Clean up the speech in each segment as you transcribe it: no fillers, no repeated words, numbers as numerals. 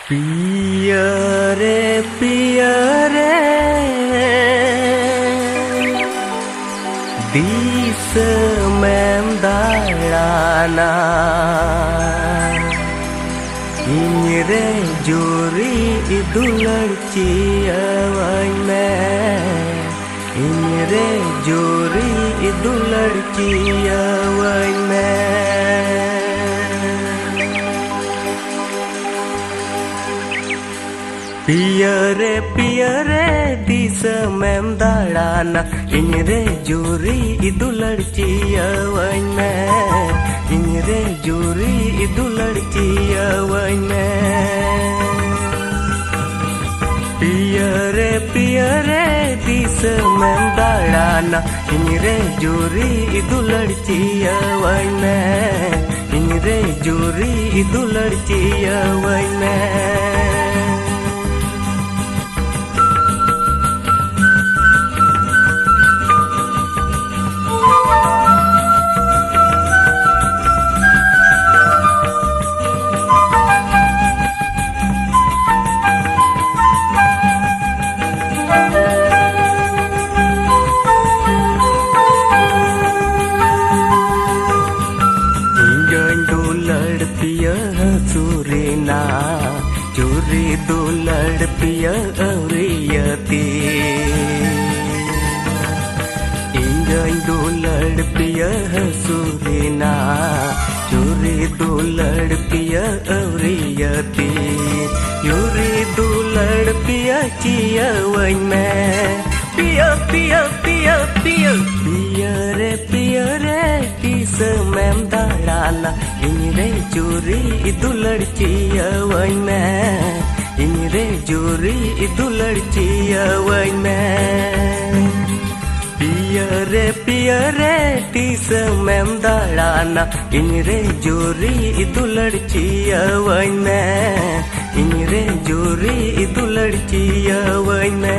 पिया रे this ma'am दाड़ाना ᱤᱧ रे जोरी दुलड़ चियावाኝ મે ᱤᱧ रे जोरी दुलड़ चियावाኝ મે पिया रे दिस मेम दाड़ाना ᱤᱧ रे जोरी दुलड़ चियावाኝ મે ᱤᱧ रे जोरी दुलड़ चियावाኝ મે पिया रे दिस मेम दाड़ाना ᱤᱧ रे जोरी दुलड़ चियावाኝ મે ᱤᱧ रे जोरी दुलड़ चियावाኝ મે सूरीना चूरी दुलड़ पिया अवरियती इंजन दुलड़ पिया सूरीना चूरी दुलड़ पिया अवरियती यूरी दुलड़ पिया चियावाኝ મે पिया पिया पिया पिया पिया रे दिस मेम दाड़ाना ᱤᱧ रे जोरी दुलड़ चियावाኝ મે ᱤᱧ रे जोरी दुलड़ चियावाኝ મે पिया रे दिस मेम दाड़ाना ᱤᱧ रे जोरी दुलड़ चियावाኝ મે ᱤᱧ रे जोरी दुलड़ चियावाኝ મે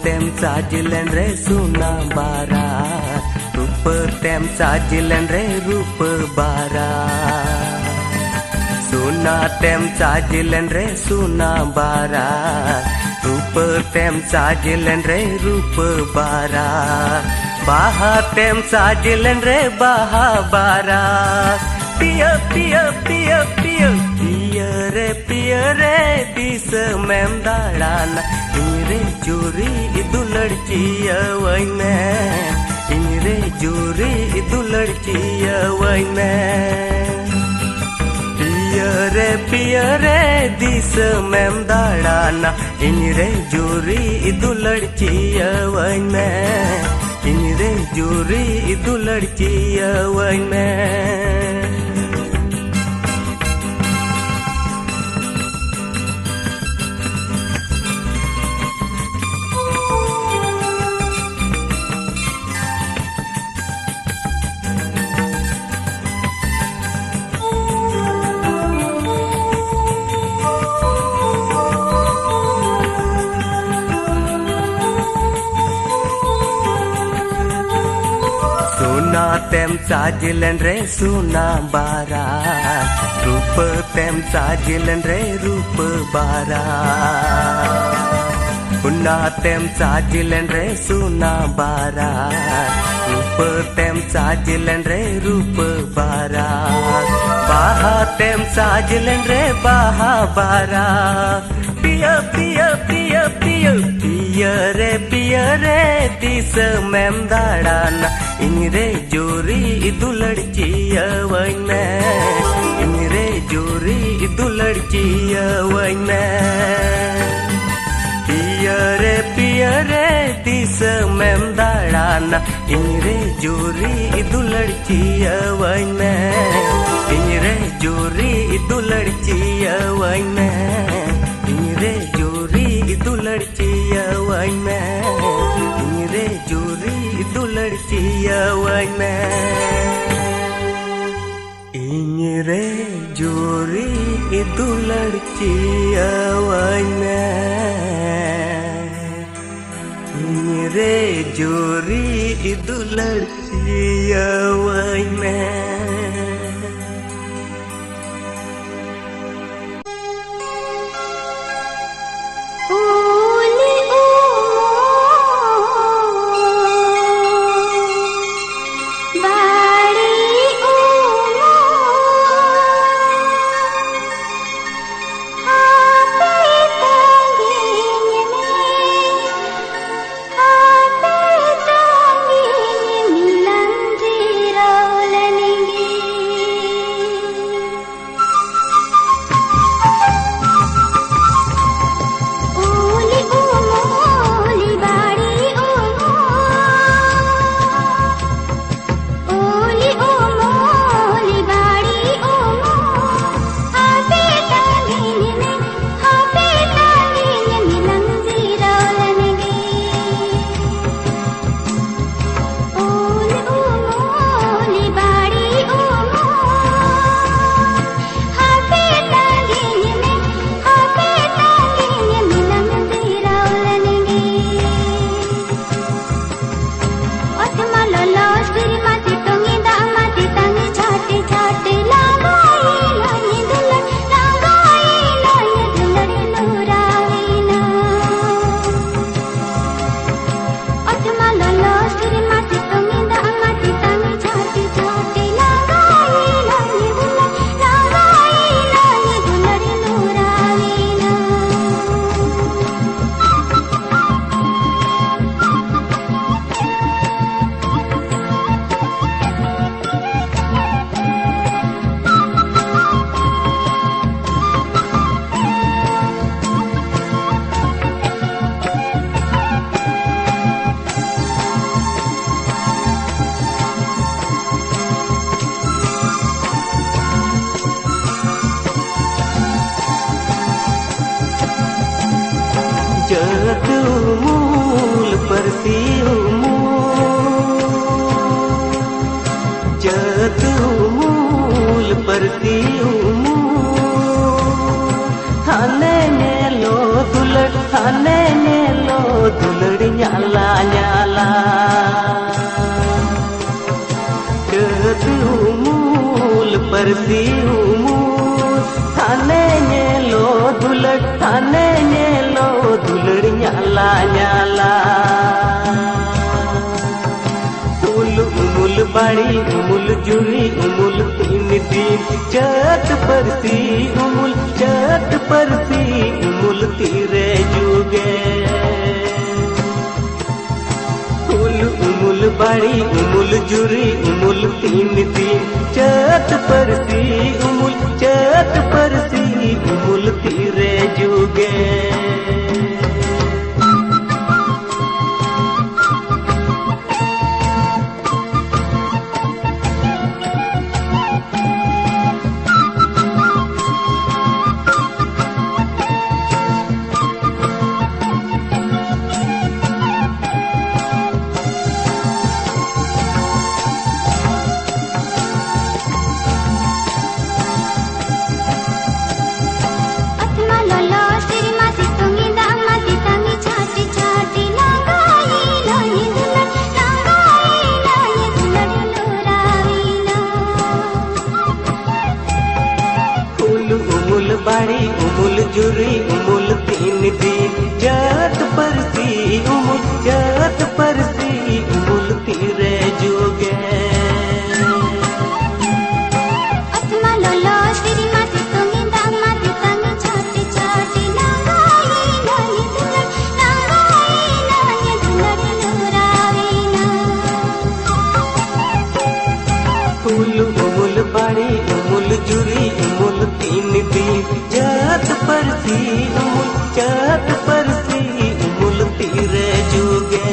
तेम साजिलन रे सुना बारा रूप तेम साजिलन रे रूप बारा सुना तेम साजिलन रे सुना बारा रूप तेम साजिलन रे रूप बारा बाहा तेम साजिलन रे बाहा बारा पिया पिया पिया पिया पिया रे दिस मेम दाड़ाना ᱤᱧ रे जोरी दुलड़ चियावाኝ મે ᱤᱧ रे जोरी दुलड़ चियावाኝ મે पिया रे दिस मेम दाड़ाना ᱤᱧ रे जोरी दुलड़ चियावाኝ મે ᱤᱧ रे जोरी दुलड़ चियावाኝ મે सुना तेम साजिलन रे सुना बारा रूप तेम साजिलन रे रूप बारा सुना तेम साजिलन रे सुना बारा रूप तेम साजिलन रे रूप बारा बाहा तेम साजिलन रे बाहा बारा पिया पिया पिया पिया पिया रे दिस मेम दाड़ाना ᱤᱧ रे जोरी दुलड़ चियावाኝ મે ᱤᱧ रे जोरी दुलड़ चियावाኝ મે पिया रे दिस मेम दाड़ाना ᱤᱧ रे जोरी दुलड़ चियावाኝ મે ᱤᱧ रे जोरी दुलड़ चियावाኝ મે ᱤᱧ रे जोरी ciawan me Inyre juri idular ciawan me Inyre juri idular ciawan me Jadumul persiumu Jadumul persiumu Hane nelo dulad nyala nyala Jadumul persiumu Hane nelo dulad nyala nyala umul bari umul juri umul tin din chat persi umul tire juge umul bari umul juri umul tin din chat persi umul tire juge bari umul juri umul tin din jat persi umul tire juge atma lolo siri mati tunginda mati tangi chati chati nangai nani dunari nuravina umul bari umul juri umul tin din jat persi umul tire juge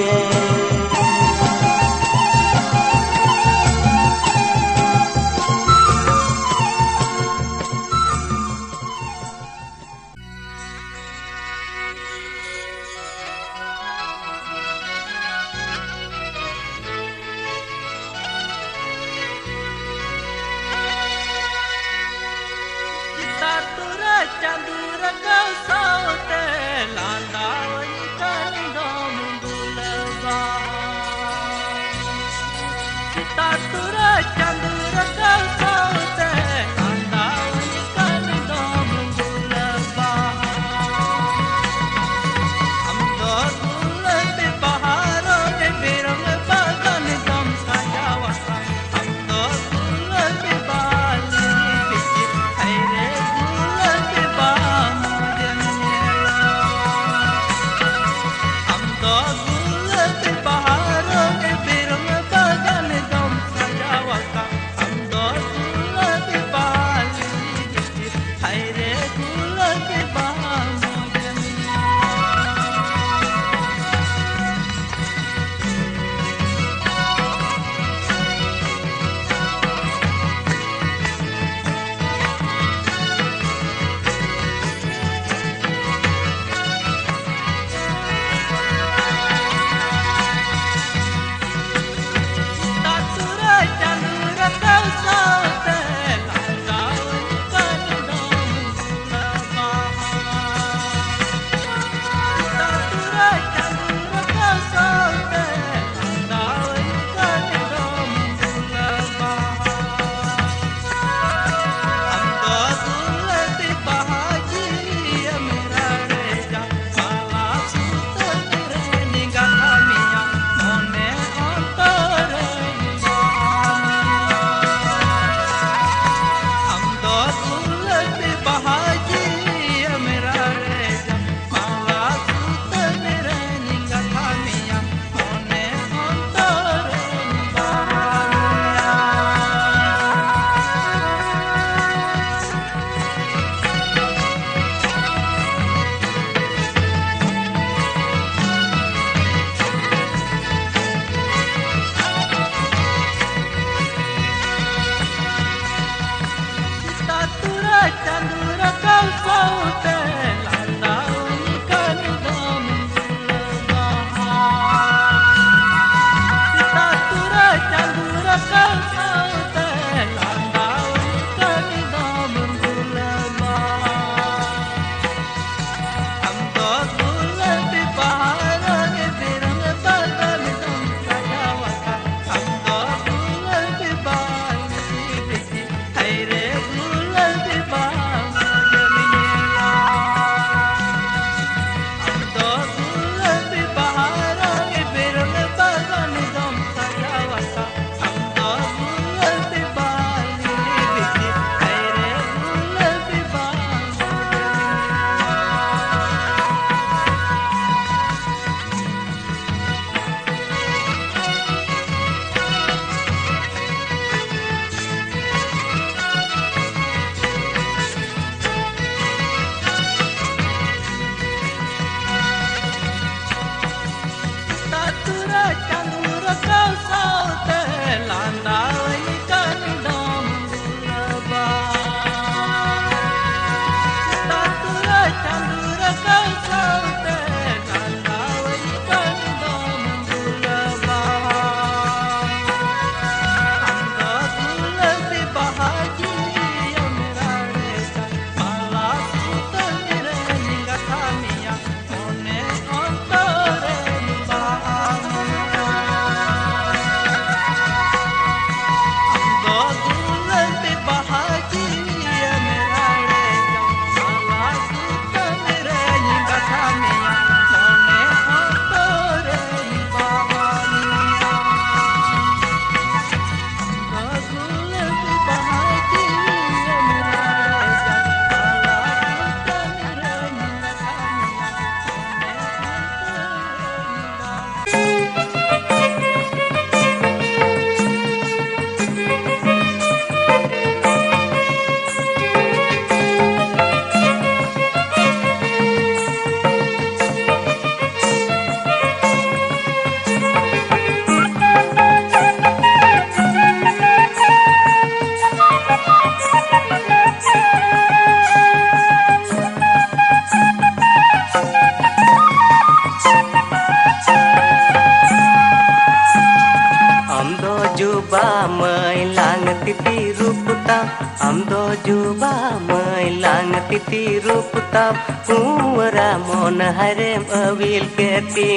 am do juba mai lang titi rup tam kuwara mon harem awil keti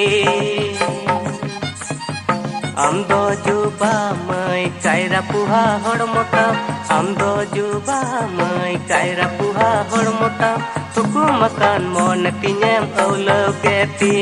am do juba mai kaira puha hormota am do juba mai kaira puha hormota tuku makan mon tinyam awlo keti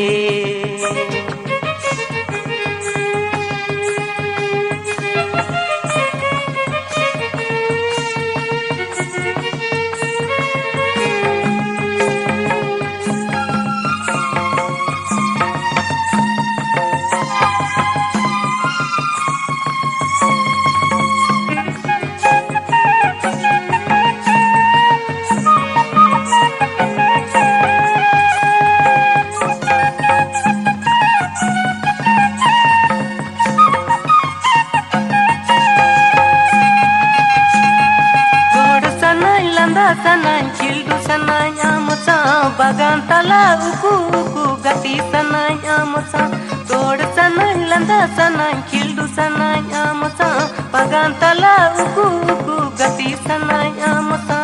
sanai cildu sanai amsa bagan tala uku uku gati sanai amsa tod sanai landa sanai cildu sanai amsa bagan tala uku uku gati sanai amsa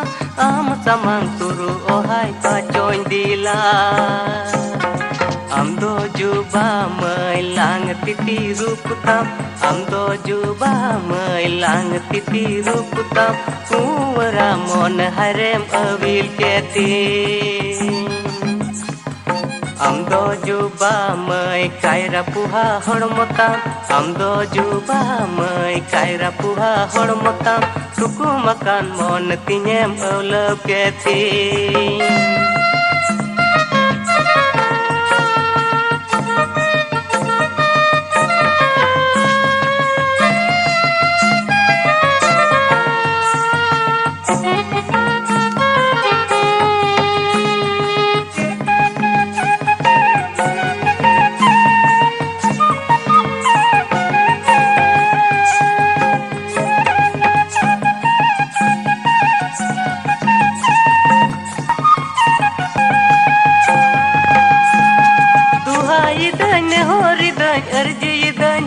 amsa mang turu ohai pa join dila am do juba mai lang titi rup tam am do juba mai lang titi rup tam kuwara mon harem awil keti am do juba mai kaira puha hormota am do juba mai kaira puha hormota tuku makan mon tinyem awlo keti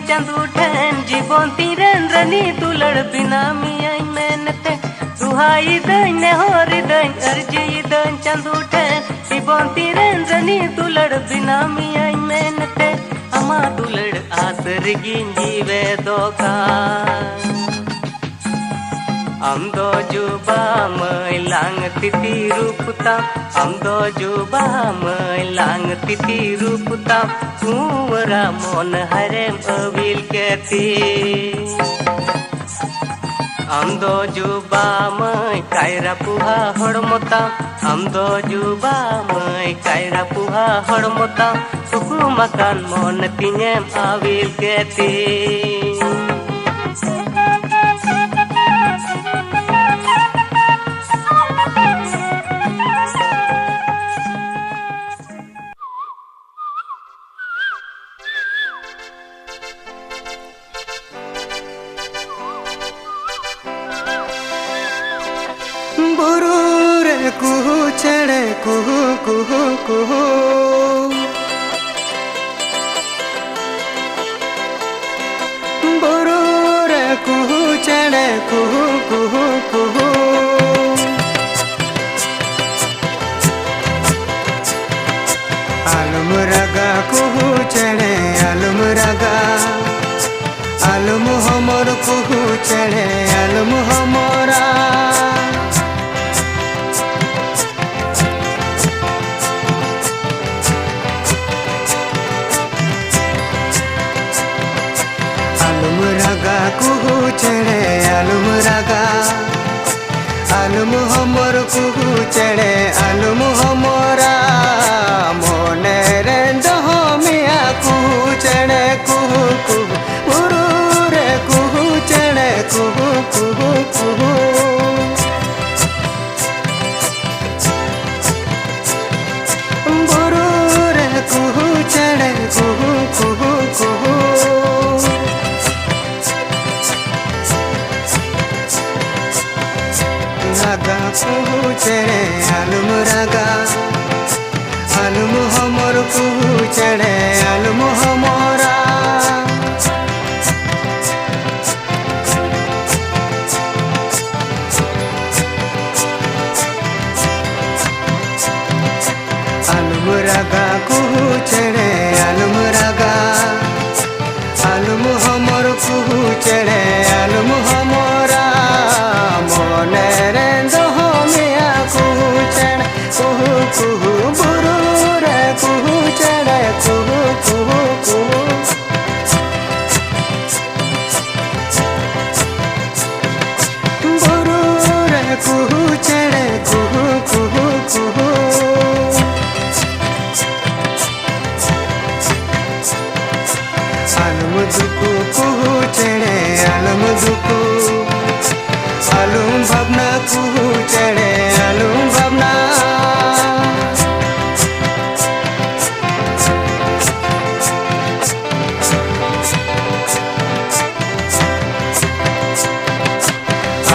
Chandu ठहन जीवन तीरन runny दुलड़ बिना मियाई मेहनते सुहाई दन होर दन अर्जी दन चंदू ठहन जीवन तीरन runny दुलड़ बिना मियाई मेहनते अमा दुलड़ आसर गिंजीवे दोका am do juba mai lang titi rup tam am do juba mai lang titi rup tam kuwara mon harem awil keti am do juba mai kaira puha hormota am do juba mai kaira puha hormota tuku makan mon tinyem awil keti कुहू चढ़े कुहू कुहू कुहू बुरू रे कुहू चढ़े कुहू कुहू कुहू आलम रगा कुहू चढ़े आलम रगा आलम हमर कुहू चढ़े आलम हमरा कुहू चढ़े आलम रगा आलम हमर कुहू चढ़े आलम हमरा मोने रे दहमिया कुहू चढ़े कुहू कुहू बुरू रे कुहू चढ़े कुहू कुहू कुहू बुरू रे कुहू चढ़े कुहू कुहू कुहू रगा कुहू चढ़े आलम रगा आलम हमर कुहू चढ़े आलम हमरा आलम रागा कुहू चेड़े आलम रागा आलम हमर कुहू चेड़े आलम हमरा मने रे दहमिया कुहू चेड़े कुहू कुहू बुरु रे कुहू चेड़े कुहू कुहू कुहू बुरु रे कुहू चेड़े कुहू कुहू कुहू आलम दुकु कुहू चेड़े आलम दुकु आलम भावना कुहू चेड़े आलम भावना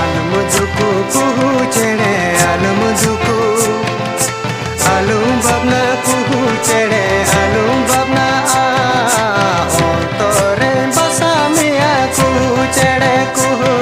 आलम दुकु कुहू चेड़े आलम दुकु आलम भावना कुहू चेड़े आलम भावना अंतरे बसा मिया कुहू चेड़े कुहू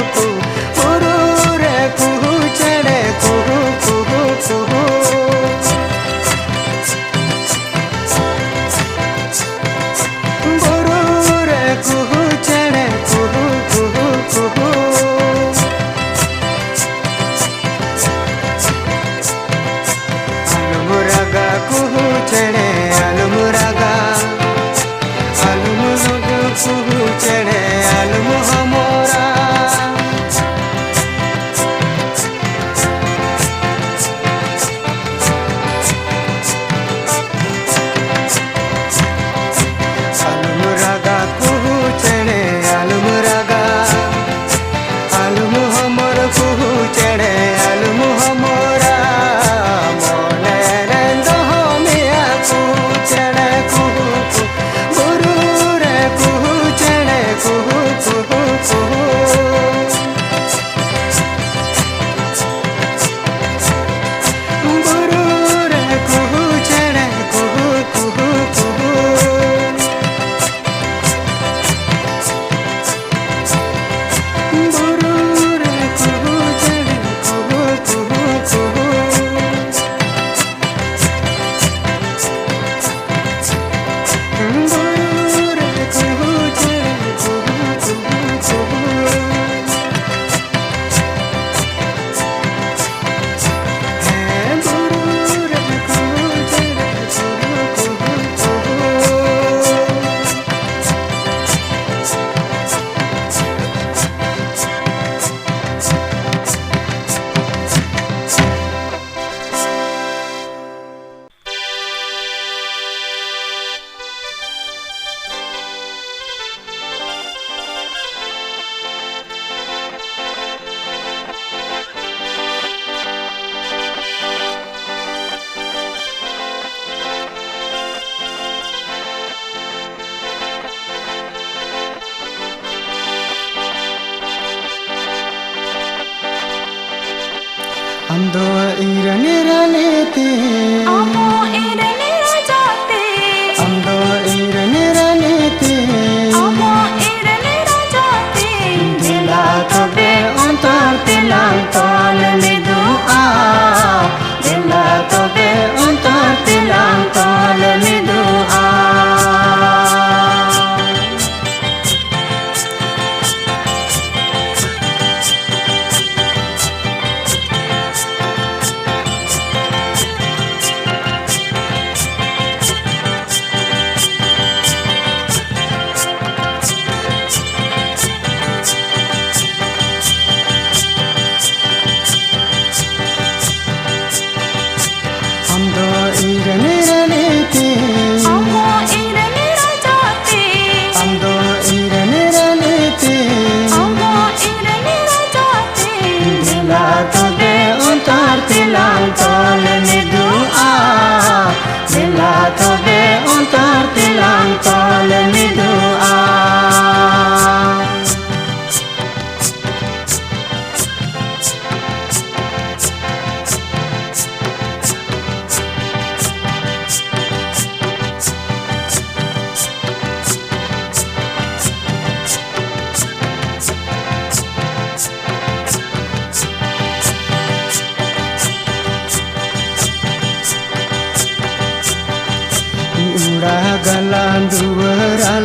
galan duwara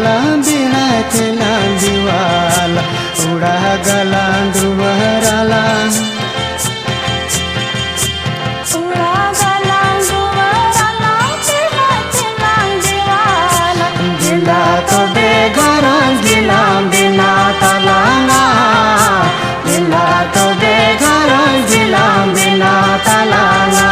bina telan diwala udah galan duwara gila to begaran gila bina talanga gila to begaran gila bina talanga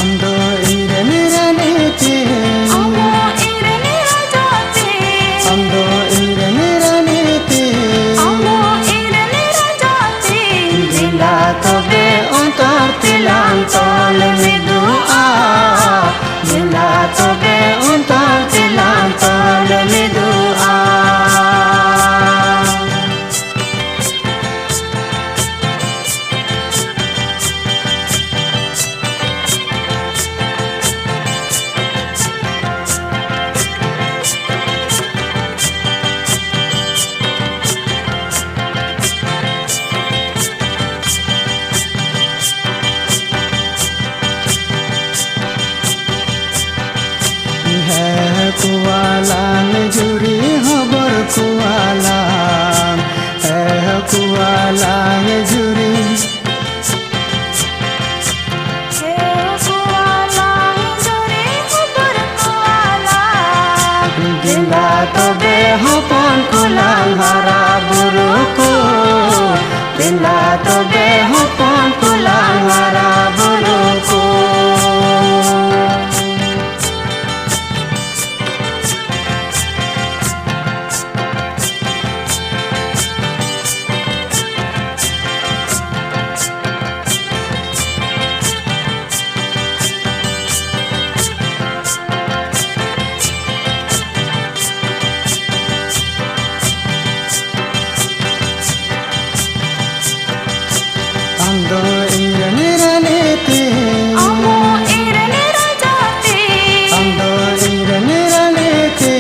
Ando ire niraniti Ando ire niraniti Ando ire niraniti Ando ire niraniti Bila tobe untor tilang tol midua Bila tobe untor tilang tol midua kualan juri hobar kualan kualan juri kualan juri hobar kualan gila tobe hopon kulang hara buruku gila tobe hopon kulang hara buruku Ando ire niraniti Ando ire niraniti Ando ire niraniti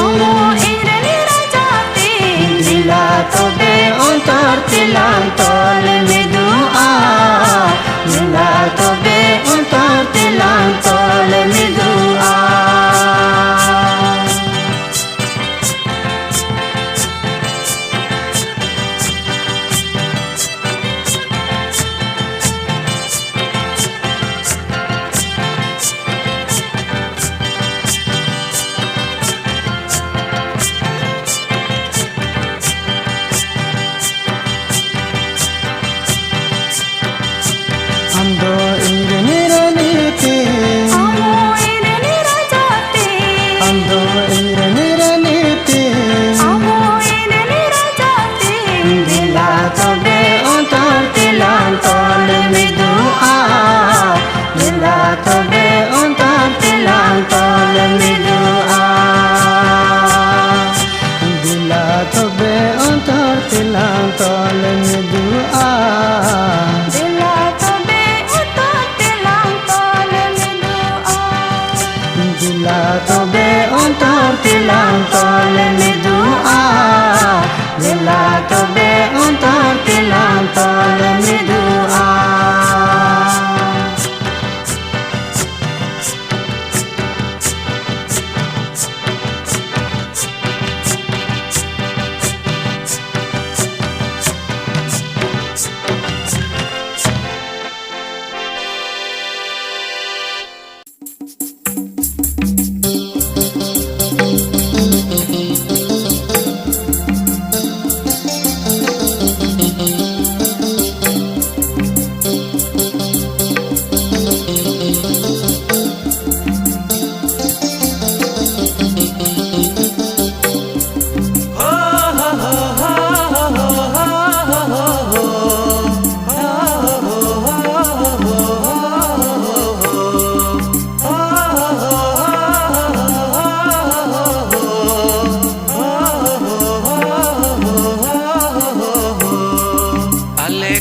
Ando ire niraniti Dila tobe untor tilang tol midua Dila tobe untor tilang tol midua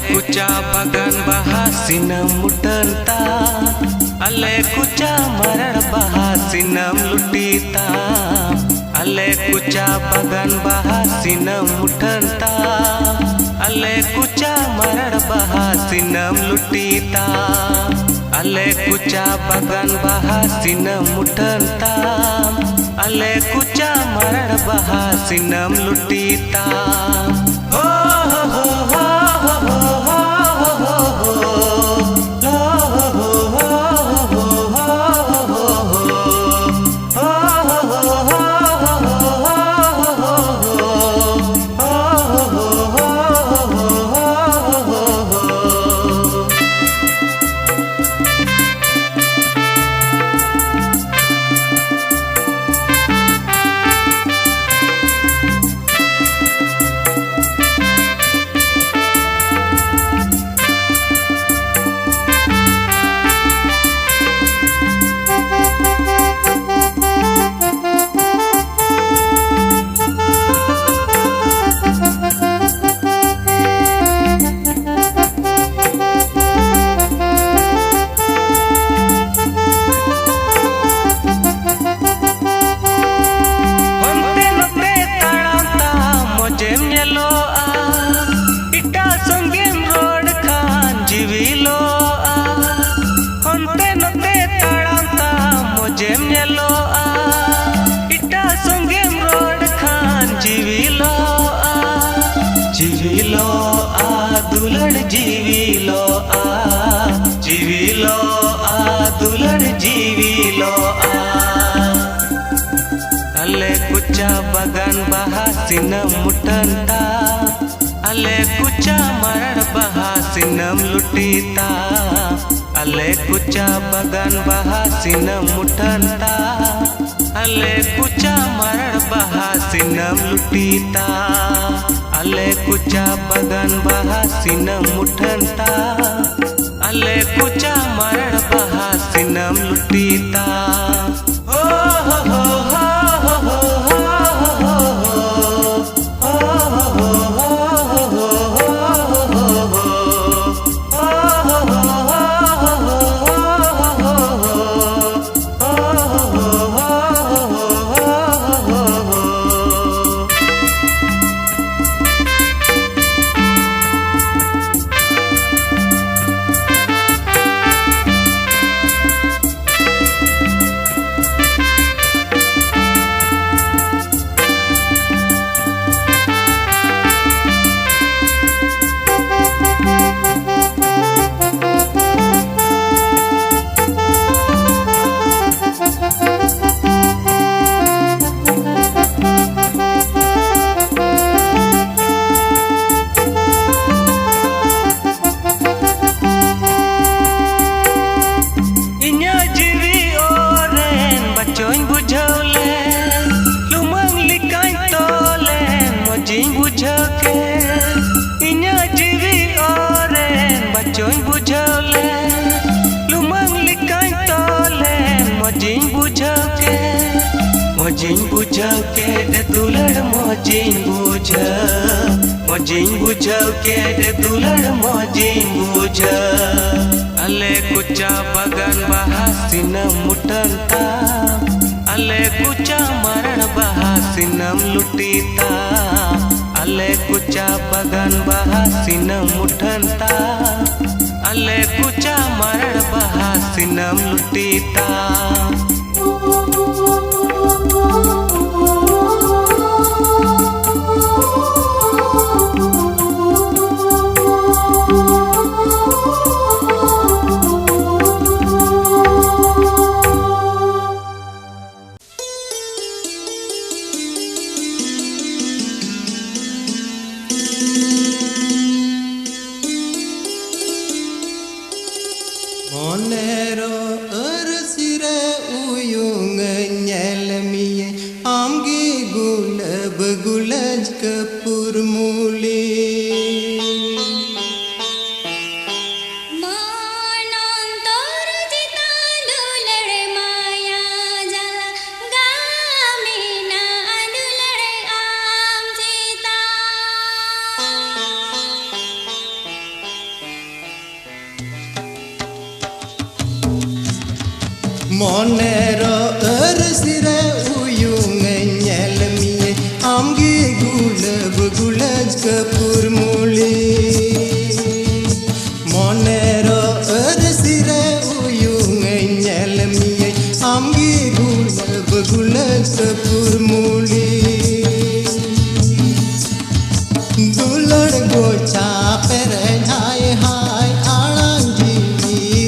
kuca bagan bahasinam mutanta, ale kuca marar bahasinam lutita, ale kuca bagan bahasinam mutanta, ale kuca marar bahasinam lutita, ale kuca bagan bahasinam mutanta, ale kuca marar bahasinam lutita. Bagan bahasinam mutanta, ale kuca marar bahasinam lutita, ale kuca bagan bahasinam mutanta, ale kuca marar bahasinam lutita, ale kuca bagan bahasinam mutanta, ale kuca marar bahasinam lutita. Mojing bujau ke de dular mojing bujau ke de dular mojing bujau. Ale kuca bagan bahasinam mutanta, ale kuca marar bahasinam lutita, ale kuca bagan bahasinam mutanta, ale kuca marar bahasinam lutita. Monero arsire uyung nyelmiye amge gulab gulaj kapur muli. Monero ersire uyung nyelmi amgi gulaj kapur muli Monero ersire uyung nyelmi amgi gulaj kapur muli Dulad gocha pere hai hai arangi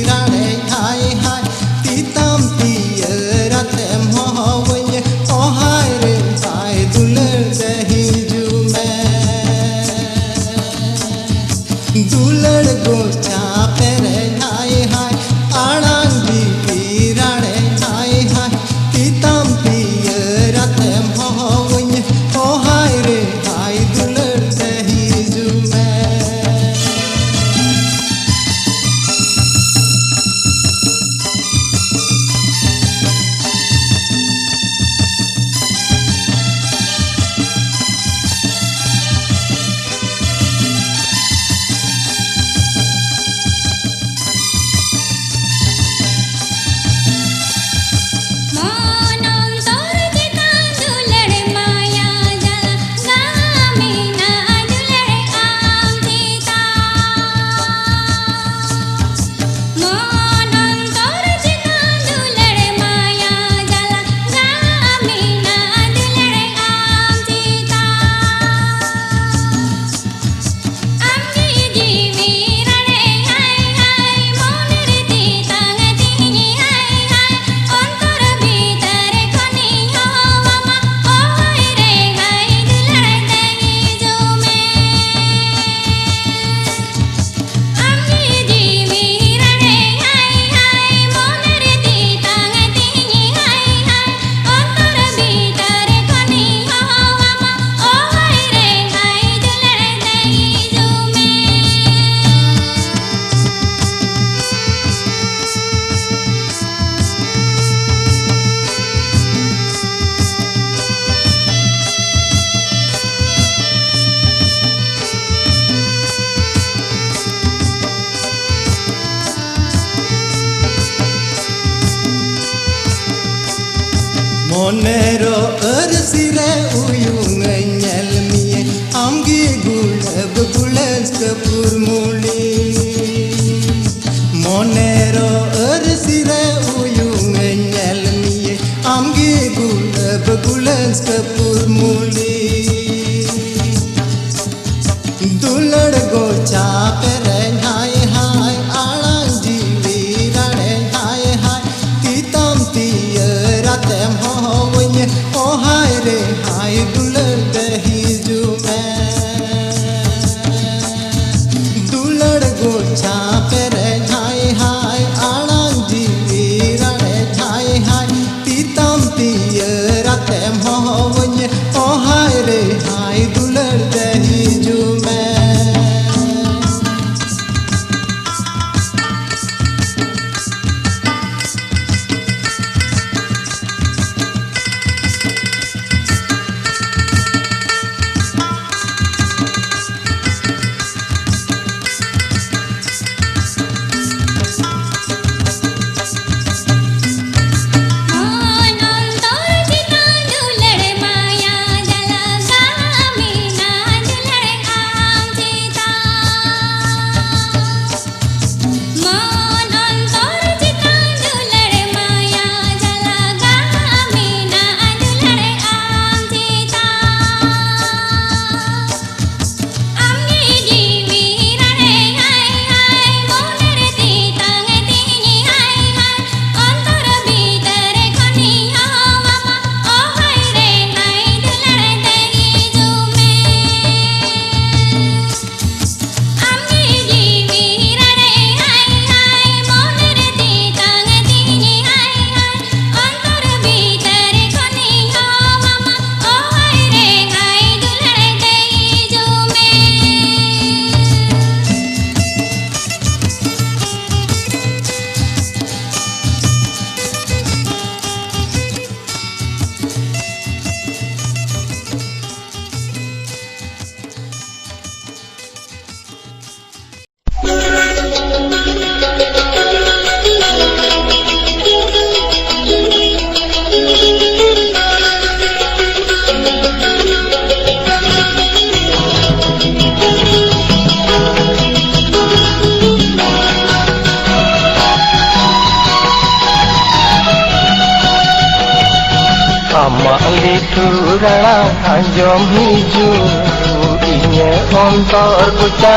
rane hai hai titam tiyarate mohawanye oh hai re hai dulad dahi jume Dulad gocha pere hai hai arangi rane hai hai titam tiyarate mohawanye oh hai re hai dulad dahi jume Monero ersire uyung nyelmi amgi gulaj kapur muli Monero ersire uyung nyelmi amgi gulaj kapur muli Dulad gocha pere hai hai arangi rane hai hai titam tiyarate mohawanye oh hai re hai dulad dahi jume litura anjom hiju inya ontor kuca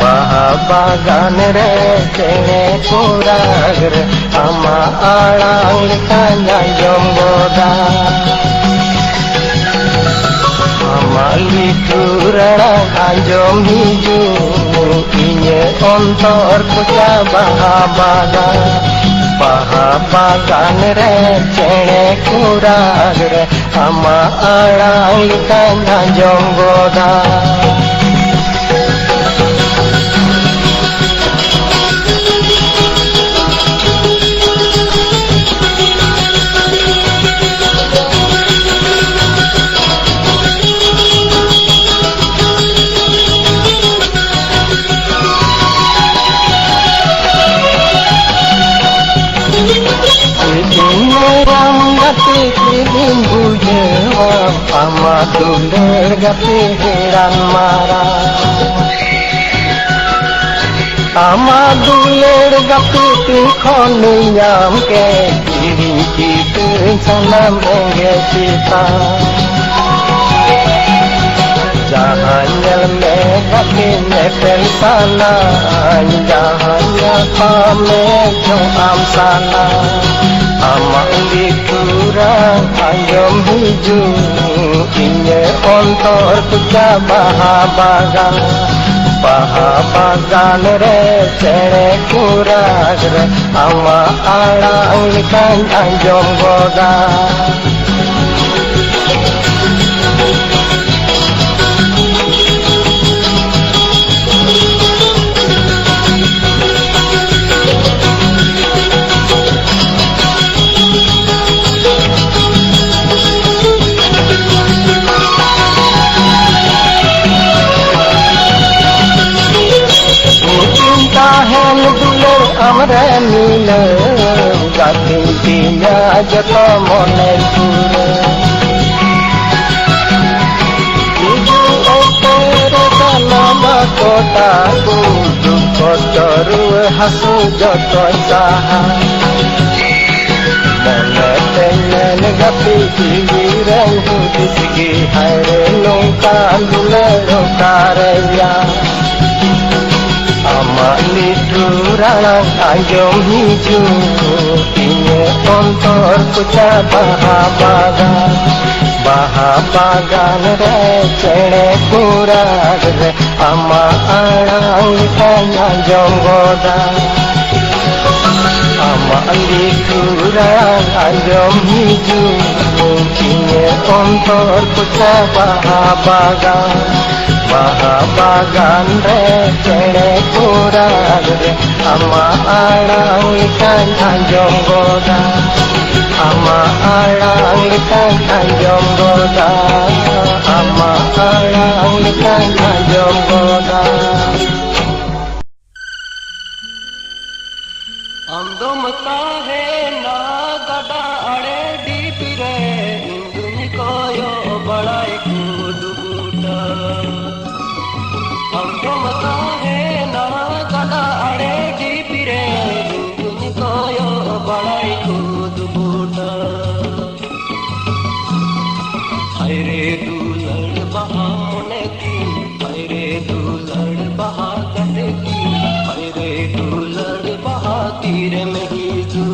bahabagan re cene kurang ama alang likanya jom boda ama litura anjom hiju inya ontor kuca bahabagan re cene kurang ama alang likanya jom boda ama duler gati heran marah ama duler gati tikhon nyam ke diri kita sanam engge cita jangan nyelme gati nepel sana jangan nyakame jong am sana ama likurang ayom hiju inya ontor kuca bahabagan re cene kurang ama alang likan anjom boda amre mile gating tinya jato mone pura iju opere kana kota ku kotoru hasu jato saha mone tengen gati kirang hudisgi haire nongka lulero kareya ama liturang anjom hiju inya ontor kuca bahabagan re cene kurang ama alang likanya jom boda ama liturang anjom hiju inya ontor kuca bahabagan re cene kurang ama alang likan anjom boda ama alang likan anjom boda ama alang likan anjom boda amdom kahe na gada ade dipire induni koyo balai kudubuta amdom kahe na gada ade dipire induni koyo balai kudubuta haire dulad bahane ki haire dulad bahagate ki haire dulad bahatir me hiju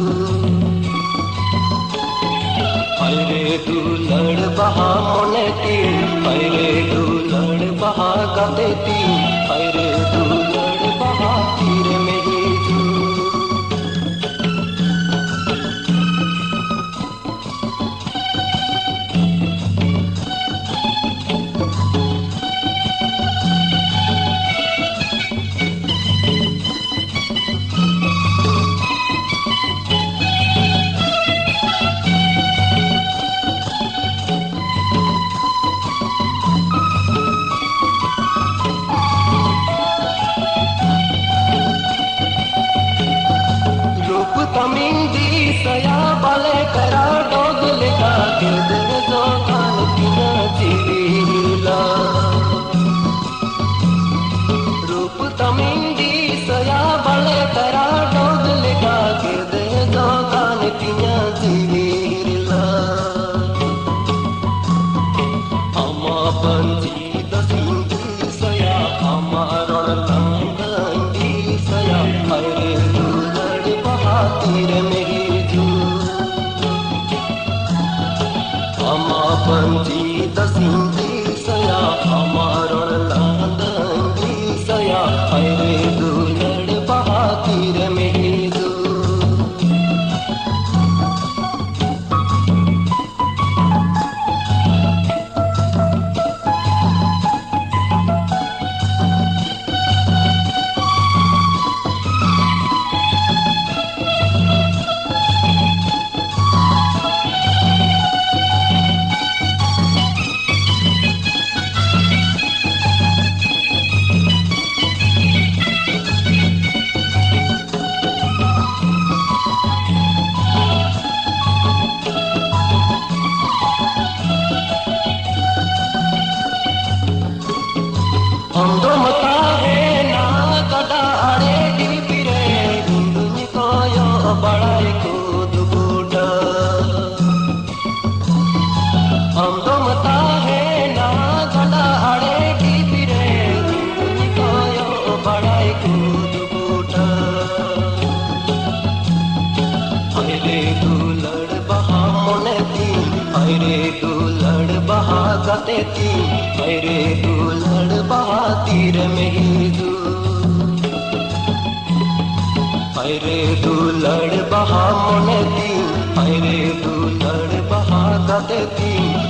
कूद बूटा अरे दुलड़ बहा मोने ती अरे दुलड़ बहा गते ती अरे दुलड़ बहा तीर में ही दू अरे दुलड़ बहा मोने ती अरे दुलड़ बहा गते ती